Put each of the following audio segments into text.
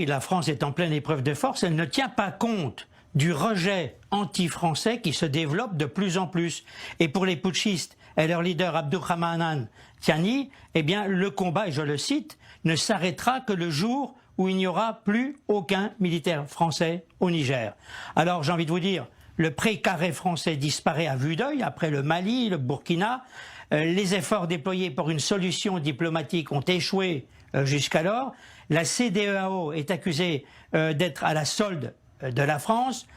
La France est en pleine épreuve de force, elle ne tient pas compte du rejet anti-français qui se développe de plus en plus. Et pour les putschistes et leur leader Abdourahmane Tiani, eh bien le combat, et je le cite, ne s'arrêtera que le jour où il n'y aura plus aucun militaire français au Niger. Alors j'ai envie de vous dire, le précaré français disparaît à vue d'œil après le Mali, le Burkina. Les efforts déployés pour une solution diplomatique ont échoué jusqu'alors. La CEDEAO est accusée d'être à la solde de la France.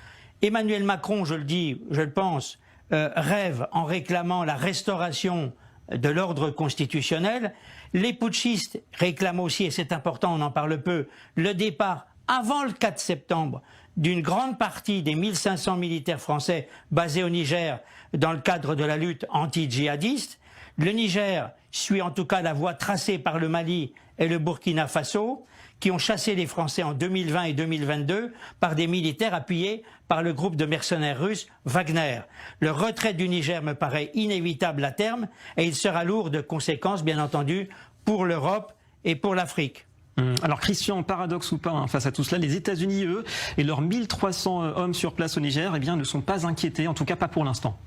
Emmanuel Macron, je le dis, je le pense, rêve en réclamant la restauration de l'ordre constitutionnel. Les putschistes réclament aussi, et c'est important, on en parle peu, le départ avant le 4 septembre d'une grande partie des 1500 militaires français basés au Niger dans le cadre de la lutte anti-djihadiste. Le Niger suit en tout cas la voie tracée par le Mali et le Burkina Faso, qui ont chassé les Français en 2020 et 2022 par des militaires appuyés par le groupe de mercenaires russes Wagner. Le retrait du Niger me paraît inévitable à terme et il sera lourd de conséquences, bien entendu, pour l'Europe et pour l'Afrique. Alors Christian, paradoxe ou pas, hein, face à tout cela, les États-Unis, eux, et leurs 1300 hommes sur place au Niger, eh bien, ne sont pas inquiétés, en tout cas pas pour l'instant.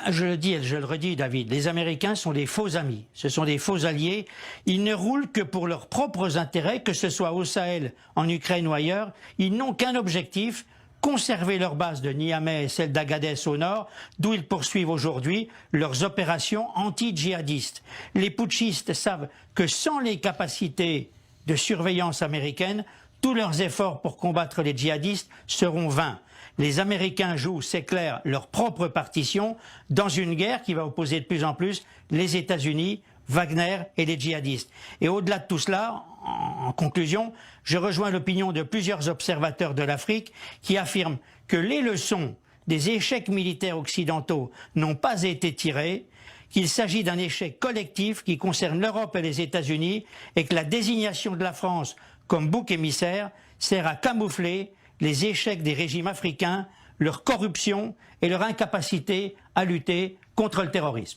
Je le dis et je le redis, David, les Américains sont des faux amis, ce sont des faux alliés. Ils ne roulent que pour leurs propres intérêts, que ce soit au Sahel, en Ukraine ou ailleurs. Ils n'ont qu'un objectif, conserver leur base de Niamey et celle d'Agadez au nord, d'où ils poursuivent aujourd'hui leurs opérations anti-djihadistes. Les putschistes savent que sans les capacités de surveillance américaines, tous leurs efforts pour combattre les djihadistes seront vains. Les Américains jouent, c'est clair, leur propre partition dans une guerre qui va opposer de plus en plus les États-Unis, Wagner et les djihadistes. Et au-delà de tout cela, en conclusion, je rejoins l'opinion de plusieurs observateurs de l'Afrique qui affirment que les leçons des échecs militaires occidentaux n'ont pas été tirées, qu'il s'agit d'un échec collectif qui concerne l'Europe et les États-Unis et que la désignation de la France comme bouc émissaire sert à camoufler les échecs des régimes africains, leur corruption et leur incapacité à lutter contre le terrorisme.